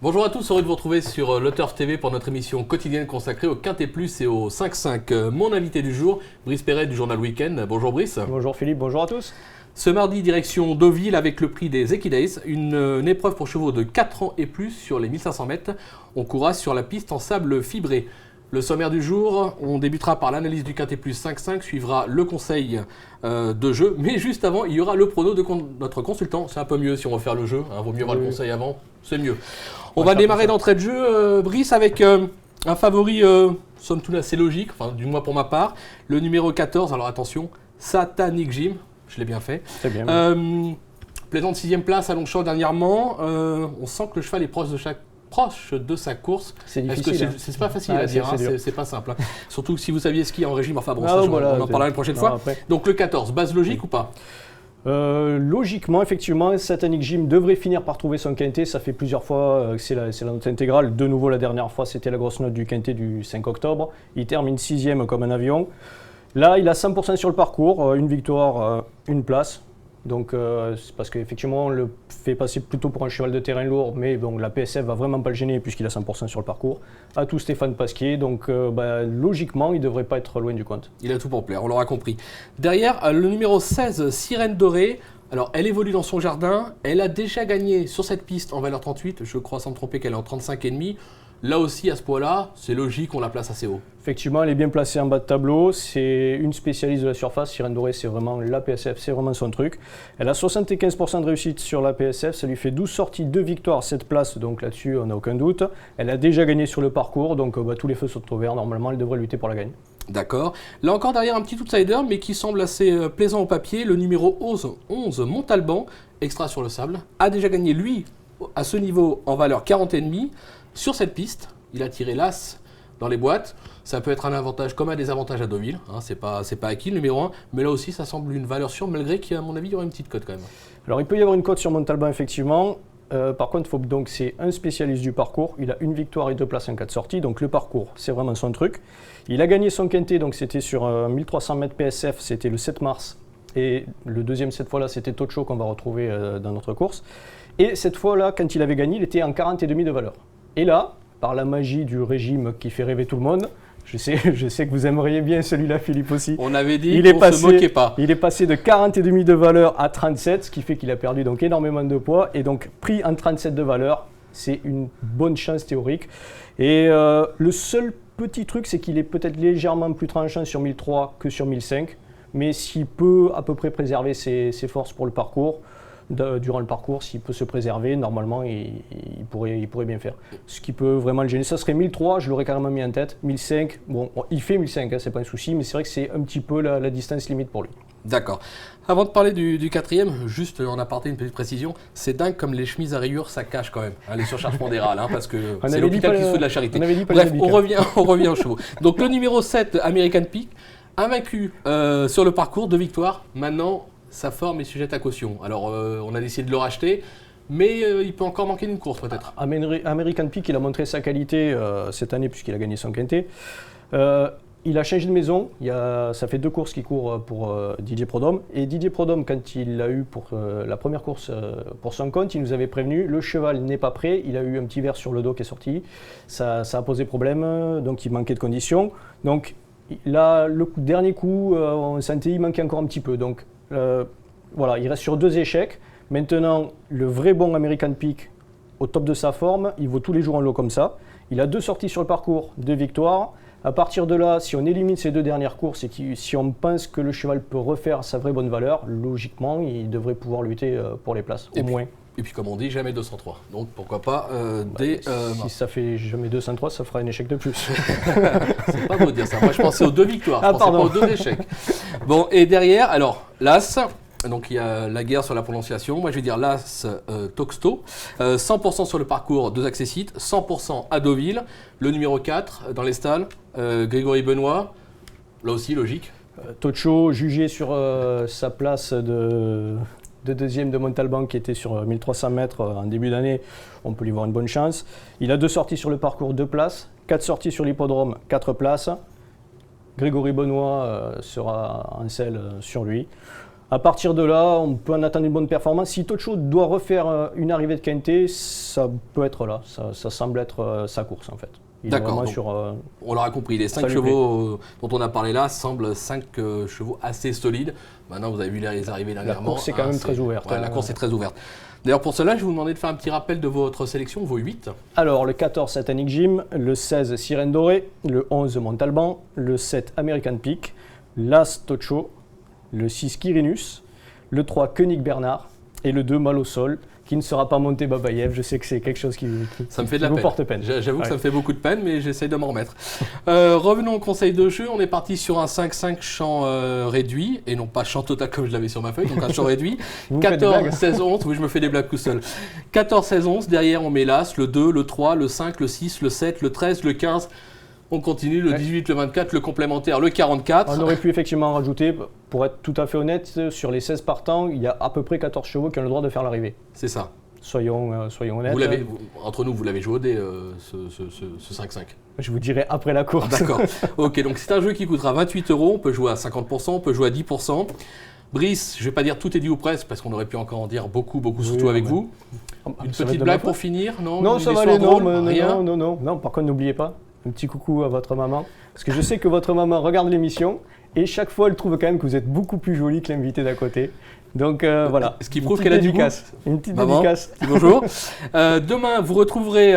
Bonjour à tous, heureux de vous retrouver sur Le Turf TV pour notre émission quotidienne consacrée au Quintet Plus et au 5-5. Mon invité du jour, Brice Perret du journal Week-end. Bonjour Brice. Bonjour Philippe, bonjour à tous. Ce mardi, direction Deauville avec le prix des Equidays, une épreuve pour chevaux de 4 ans et plus sur les 1500 mètres. On courra sur la piste en sable fibré. Le sommaire du jour, on débutera par l'analyse du Quintet Plus 5-5, suivra le conseil de jeu, mais juste avant, il y aura le prono de notre consultant. C'est un peu mieux si on va faire le jeu, vaut mieux voir le conseil avant, c'est mieux. On va démarrer d'entrée de jeu, Brice, avec un favori, somme toute assez logique, enfin du moins pour ma part, le numéro 14, alors attention, Satanic Jim, je l'ai bien fait. Très bien. Plaisante 6e place à Longchamp dernièrement, on sent que le cheval est proche de sa course. C'est difficile. C'est pas facile à dire, c'est pas simple. Surtout si vous saviez skier en régime, enfin bon, on en parlera une prochaine fois. Après. Donc le 14, base logique ou pas? Logiquement, effectivement, Satanic Jim devrait finir par trouver son quintet. Ça fait plusieurs fois que c'est la note intégrale. De nouveau, la dernière fois, c'était la grosse note du quintet du 5 octobre. Il termine 6e comme un avion. Là, il a 100% sur le parcours, une victoire, une place. Donc, c'est parce qu'effectivement, on le fait passer plutôt pour un cheval de terrain lourd, mais bon, la PSF va vraiment pas le gêner puisqu'il a 100% sur le parcours. À tout Stéphane Pasquier, donc logiquement, il ne devrait pas être loin du compte. Il a tout pour plaire, on l'aura compris. Derrière, le numéro 16, Sirène Dorée. Alors, elle évolue dans son jardin. Elle a déjà gagné sur cette piste en valeur 38. Je crois sans me tromper qu'elle est en 35,5. Là aussi, à ce poids-là, c'est logique, on la place assez haut. Effectivement, elle est bien placée en bas de tableau. C'est une spécialiste de la surface. Sirène Dorée, c'est vraiment la PSF, c'est vraiment son truc. Elle a 75% de réussite sur la PSF. Ça lui fait 12 sorties, 2 victoires, 7 places. Donc là-dessus, on n'a aucun doute. Elle a déjà gagné sur le parcours. Donc tous les feux sont au vert. Normalement, elle devrait lutter pour la gagne. D'accord. Là encore derrière un petit outsider, mais qui semble assez plaisant au papier. Le numéro 11 Montalban, extra sur le sable, a déjà gagné, lui, à ce niveau, en valeur 40,5. Sur cette piste, il a tiré l'as dans les boîtes. Ça peut être un avantage comme un désavantage à Deauville. C'est pas acquis le numéro 1. Mais là aussi, ça semble une valeur sûre, malgré qu'à mon avis, il y aura une petite cote quand même. Alors, il peut y avoir une cote sur Montalban, effectivement. Par contre, c'est un spécialiste du parcours. Il a une victoire et 2 places en 4 sorties. Donc, le parcours, c'est vraiment son truc. Il a gagné son quintet, donc c'était sur 1300 mètres PSF. C'était le 7 mars. Et le deuxième, cette fois-là, c'était Tocho qu'on va retrouver dans notre course. Et cette fois-là, quand il avait gagné, il était en 40,5 de valeur. Et là, par la magie du régime qui fait rêver tout le monde, je sais que vous aimeriez bien celui-là, Philippe aussi. On avait dit qu'on ne se moquait pas. Il est passé de 40,5 de valeur à 37, ce qui fait qu'il a perdu donc énormément de poids. Et donc, pris en 37 de valeur, c'est une bonne chance théorique. Et le seul petit truc, c'est qu'il est peut-être légèrement plus tranchant sur 1003 que sur 1005. Mais s'il peut à peu près préserver ses forces pour le parcours, durant le parcours, s'il peut se préserver, normalement, il pourrait bien faire. Ce qui peut vraiment le gêner, ça serait 1003, je l'aurais carrément mis en tête. 1005, bon, il fait 1005, c'est pas un souci, mais c'est vrai que c'est un petit peu la distance limite pour lui. D'accord. Avant de parler du quatrième, juste en aparté une petite précision, c'est dingue comme les chemises à rayures, ça cache quand même les surcharges pondérales, parce que c'est l'hôpital qui se fout de la charité. Bref, on revient aux chevaux. Donc le numéro 7, American Peak, invaincu sur le parcours, 2 victoires. Maintenant, sa forme est sujette à caution. Alors, on a décidé de le racheter, mais il peut encore manquer d'une course peut-être. American Peak, il a montré sa qualité cette année puisqu'il a gagné son quintet. Il a changé de maison. Ça fait 2 courses qu'il court pour Didier Prodhomme. Et Didier Prodhomme, quand il l'a eu pour la première course pour son compte, il nous avait prévenu, le cheval n'est pas prêt. Il a eu un petit verre sur le dos qui est sorti. Ça a posé problème, donc il manquait de conditions. Donc là, le dernier coup, on sentait qu'il manquait encore un petit peu. Donc, voilà, il reste sur 2 échecs. Maintenant, le vrai bon American Peak, au top de sa forme, il vaut tous les jours un lot comme ça. Il a 2 sorties sur le parcours, 2 victoires. À partir de là, si on élimine ces 2 dernières courses et si on pense que le cheval peut refaire sa vraie bonne valeur, logiquement, il devrait pouvoir lutter pour les places, au moins. Et puis comme on dit, jamais 203. Donc pourquoi pas si ça fait jamais 203, ça fera un échec de plus. C'est pas beau de dire ça. Moi je pensais aux 2 victoires, je pensais pas aux 2 échecs. Bon, et derrière, alors l'As, donc il y a la guerre sur la prononciation. Moi je vais dire l'As Toxto. 100% sur le parcours, 2 accessites, 100% à Deauville. Le numéro 4 dans les stalles, Grégory Benoît. Là aussi, logique. Tocho, jugé sur sa place de deuxième de Montalban qui était sur 1300 mètres en début d'année, on peut lui voir une bonne chance. Il a 2 sorties sur le parcours, 2 places, 4 sorties sur l'hippodrome, 4 places. Grégory Benoît sera en selle sur lui. À partir de là, on peut en attendre une bonne performance. Si Tocho doit refaire une arrivée de quintet, ça peut être là. Ça semble être sa course en fait. D'accord. On l'aura compris, les 5 chevaux dont on a parlé là semblent 5 chevaux assez solides. Maintenant, vous avez vu les arrivées dernièrement. La course est quand même très ouverte. Ouais, la course est très ouverte. D'ailleurs, pour cela, je vais vous demander de faire un petit rappel de votre sélection, vos 8. Alors, le 14 Satanic Jim, le 16 Sirène Dorée, le 11 Montalban, le 7 American Peak, l'As Tocho, le 6 Quirinus, le 3 Koenig Bernard et le 2 Mal au sol, qui ne sera pas monté Babayev. Je sais que c'est quelque chose qui ça me fait de la vous peine. Porte peine. J'avoue que ça me fait beaucoup de peine, mais j'essaie de m'en remettre. Revenons au conseil de jeu. On est parti sur un 5-5 champ réduit, et non pas champ total comme je l'avais sur ma feuille, donc un champ réduit. 14, 16, 11, oui, je me fais des blagues tout seul. 14, 16, 11, derrière on met l'As, le 2, le 3, le 5, le 6, le 7, le 13, le 15. On continue, le 18, le 24, le complémentaire, le 44. On aurait pu effectivement en rajouter, pour être tout à fait honnête, sur les 16 partants, il y a à peu près 14 chevaux qui ont le droit de faire l'arrivée. C'est ça. Soyons honnêtes. Entre nous, vous l'avez joué au dé, ce 5-5. Je vous dirai après la course. D'accord. Ok, donc c'est un jeu qui coûtera 28 €. On peut jouer à 50%, on peut jouer à 10%. Brice, je ne vais pas dire tout est dit ou presque, parce qu'on aurait pu encore en dire beaucoup, surtout avec vous. Une petite blague pour finir, non? Non, ça va aller, non. Par contre, n'oubliez pas, un petit coucou à votre maman, parce que je sais que votre maman regarde l'émission, et chaque fois, elle trouve quand même que vous êtes beaucoup plus jolie que l'invité d'à côté. Donc voilà. Ce qui prouve qu'elle a du goût. Une petite dédicace. Bonjour. Demain, vous retrouverez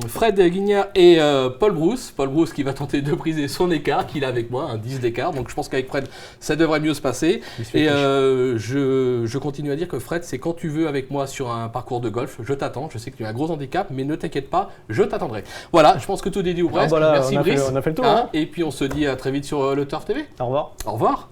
Fred Guignard et Paul Brousse. Paul Brousse qui va tenter de briser son écart, qu'il a avec moi, un 10 d'écart. Donc je pense qu'avec Fred, ça devrait mieux se passer. Et je continue à dire que Fred, c'est quand tu veux avec moi sur un parcours de golf. Je t'attends. Je sais que tu as un gros handicap, mais ne t'inquiète pas, je t'attendrai. Voilà, je pense que tout est dit ou presque. Voilà, merci Brice. on a fait le tour. Hein. Et puis on se dit à très vite sur le Turf TV. Au revoir. Au revoir.